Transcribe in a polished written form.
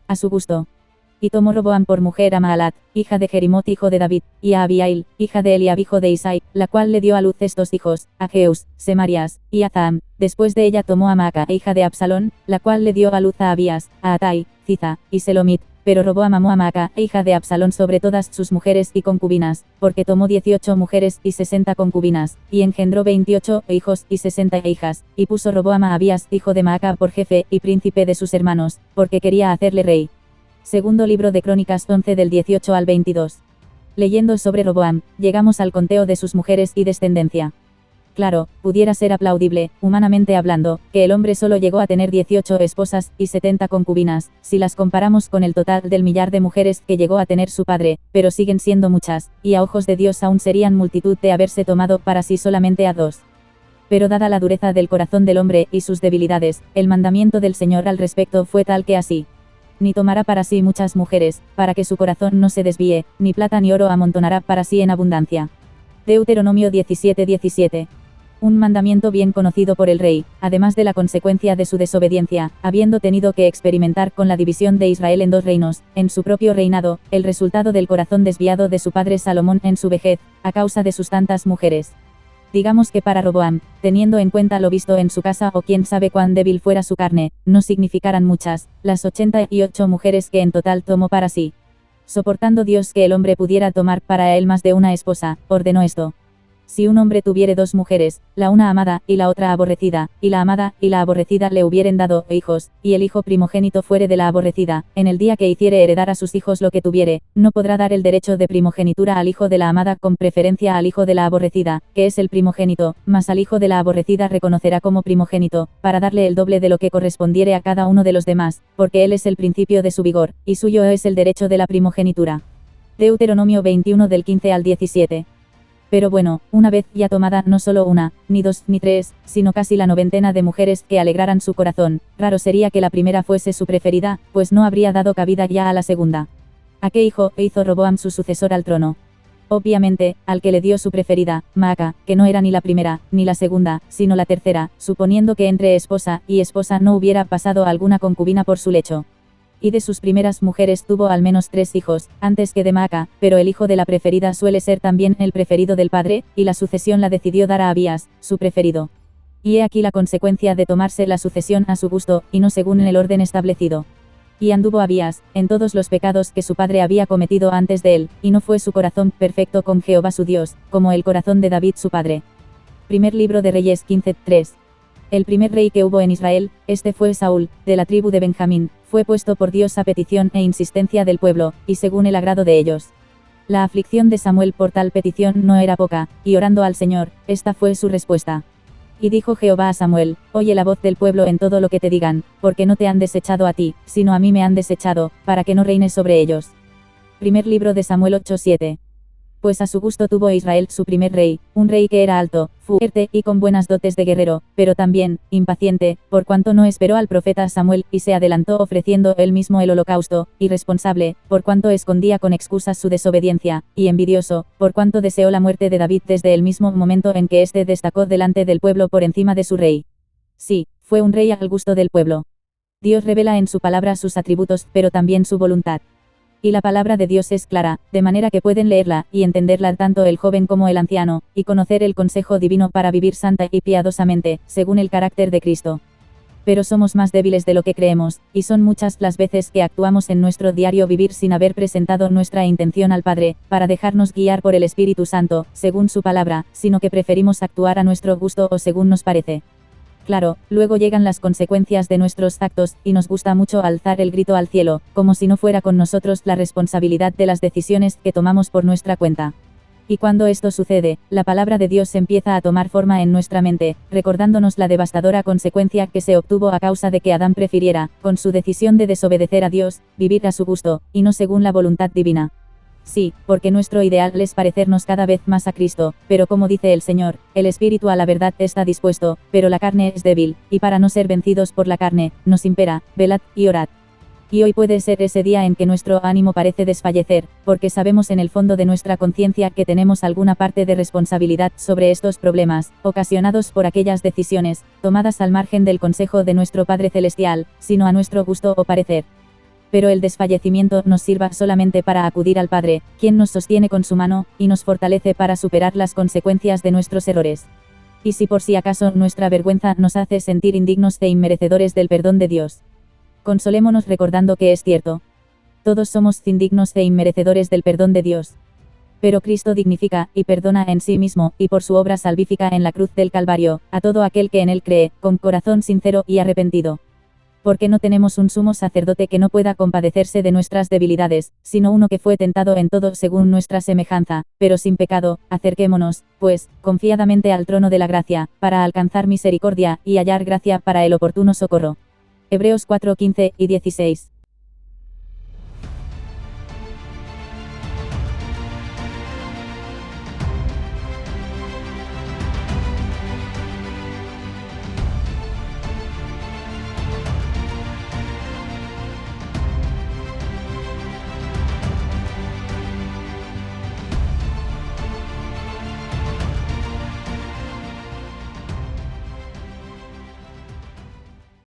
a su gusto. Y tomó Roboam por mujer a Maalat, hija de Jerimot hijo de David, y a Abiail, hija de Eliab hijo de Isai, la cual le dio a luz estos hijos, a Jeús, Semarías, y a Zaham. Después de ella tomó a Maaca, hija de Absalón, la cual le dio a luz a Abías, a Atai, Ziza, y Selomit. Pero Roboam amó a Maaca, hija de Absalón sobre todas sus mujeres y concubinas, porque tomó 18 mujeres y 60 concubinas, y engendró 28 hijos y 60 hijas, y puso Roboam a Abías, hijo de Maaca, por jefe y príncipe de sus hermanos, porque quería hacerle rey. Segundo libro de Crónicas 11 del 18 al 22. Leyendo sobre Roboam, llegamos al conteo de sus mujeres y descendencia. Claro, pudiera ser aplaudible, humanamente hablando, que el hombre solo llegó a tener 18 esposas y 70 concubinas, si las comparamos con el total del millar de mujeres que llegó a tener su padre, pero siguen siendo muchas, y a ojos de Dios aún serían multitud de haberse tomado para sí solamente a 2. Pero dada la dureza del corazón del hombre y sus debilidades, el mandamiento del Señor al respecto fue tal que así: ni tomará para sí muchas mujeres, para que su corazón no se desvíe, ni plata ni oro amontonará para sí en abundancia. Deuteronomio 17:17. Un mandamiento bien conocido por el rey, además de la consecuencia de su desobediencia, habiendo tenido que experimentar con la división de Israel en 2 reinos, en su propio reinado, el resultado del corazón desviado de su padre Salomón en su vejez, a causa de sus tantas mujeres. Digamos que para Roboam, teniendo en cuenta lo visto en su casa o quién sabe cuán débil fuera su carne, no significaran muchas, las 88 mujeres que en total tomó para sí. Soportando Dios que el hombre pudiera tomar para él más de una esposa, ordenó esto: si un hombre tuviere 2 mujeres, la una amada, y la otra aborrecida, y la amada y la aborrecida le hubieren dado hijos, y el hijo primogénito fuere de la aborrecida, en el día que hiciere heredar a sus hijos lo que tuviere, no podrá dar el derecho de primogenitura al hijo de la amada con preferencia al hijo de la aborrecida, que es el primogénito, mas al hijo de la aborrecida reconocerá como primogénito, para darle el doble de lo que correspondiere a cada uno de los demás, porque él es el principio de su vigor, y suyo es el derecho de la primogenitura. Deuteronomio 21 del 15 al 17. Pero bueno, una vez ya tomada no solo una, ni 2, ni 3, sino casi la 90 de mujeres que alegraran su corazón, raro sería que la primera fuese su preferida, pues no habría dado cabida ya a la segunda. ¿A qué hijo hizo Roboam su sucesor al trono? Obviamente, al que le dio su preferida, Maaca, que no era ni la primera, ni la segunda, sino la tercera, suponiendo que entre esposa y esposa no hubiera pasado alguna concubina por su lecho. Y de sus primeras mujeres tuvo al menos 3 hijos, antes que de Maaca, pero el hijo de la preferida suele ser también el preferido del padre, y la sucesión la decidió dar a Abías, su preferido. Y he aquí la consecuencia de tomarse la sucesión a su gusto, y no según el orden establecido. Y anduvo Abías, en todos los pecados que su padre había cometido antes de él, y no fue su corazón perfecto con Jehová su Dios, como el corazón de David su padre. Primer libro de Reyes 15:3. El primer rey que hubo en Israel, este fue Saúl, de la tribu de Benjamín, fue puesto por Dios a petición e insistencia del pueblo, y según el agrado de ellos. La aflicción de Samuel por tal petición no era poca, y orando al Señor, esta fue su respuesta. Y dijo Jehová a Samuel: oye la voz del pueblo en todo lo que te digan, porque no te han desechado a ti, sino a mí me han desechado, para que no reines sobre ellos. Primer libro de Samuel 8:7. Pues a su gusto tuvo Israel su primer rey, un rey que era alto, fuerte y con buenas dotes de guerrero, pero también, impaciente, por cuanto no esperó al profeta Samuel y se adelantó ofreciendo él mismo el holocausto, irresponsable, por cuanto escondía con excusas su desobediencia, y envidioso, por cuanto deseó la muerte de David desde el mismo momento en que éste destacó delante del pueblo por encima de su rey. Sí, fue un rey al gusto del pueblo. Dios revela en su palabra sus atributos, pero también su voluntad. Y la palabra de Dios es clara, de manera que pueden leerla y entenderla tanto el joven como el anciano, y conocer el consejo divino para vivir santa y piadosamente, según el carácter de Cristo. Pero somos más débiles de lo que creemos, y son muchas las veces que actuamos en nuestro diario vivir sin haber presentado nuestra intención al Padre, para dejarnos guiar por el Espíritu Santo, según su palabra, sino que preferimos actuar a nuestro gusto o según nos parece. Claro, luego llegan las consecuencias de nuestros actos, y nos gusta mucho alzar el grito al cielo, como si no fuera con nosotros la responsabilidad de las decisiones que tomamos por nuestra cuenta. Y cuando esto sucede, la palabra de Dios empieza a tomar forma en nuestra mente, recordándonos la devastadora consecuencia que se obtuvo a causa de que Adán prefiriera, con su decisión de desobedecer a Dios, vivir a su gusto, y no según la voluntad divina. Sí, porque nuestro ideal es parecernos cada vez más a Cristo, pero como dice el Señor, el espíritu a la verdad está dispuesto, pero la carne es débil, y para no ser vencidos por la carne, nos impera, velad y orad. Y hoy puede ser ese día en que nuestro ánimo parece desfallecer, porque sabemos en el fondo de nuestra conciencia que tenemos alguna parte de responsabilidad sobre estos problemas, ocasionados por aquellas decisiones, tomadas al margen del consejo de nuestro Padre Celestial, sino a nuestro gusto o parecer. Pero el desfallecimiento nos sirva solamente para acudir al Padre, quien nos sostiene con su mano, y nos fortalece para superar las consecuencias de nuestros errores. Y si por si acaso nuestra vergüenza nos hace sentir indignos e inmerecedores del perdón de Dios, consolémonos recordando que es cierto. Todos somos indignos e inmerecedores del perdón de Dios. Pero Cristo dignifica, y perdona en sí mismo, y por su obra salvífica en la cruz del Calvario, a todo aquel que en él cree, con corazón sincero y arrepentido. Porque no tenemos un sumo sacerdote que no pueda compadecerse de nuestras debilidades, sino uno que fue tentado en todo según nuestra semejanza, pero sin pecado. Acerquémonos, pues, confiadamente al trono de la gracia, para alcanzar misericordia, y hallar gracia para el oportuno socorro. Hebreos 4:15 y 16.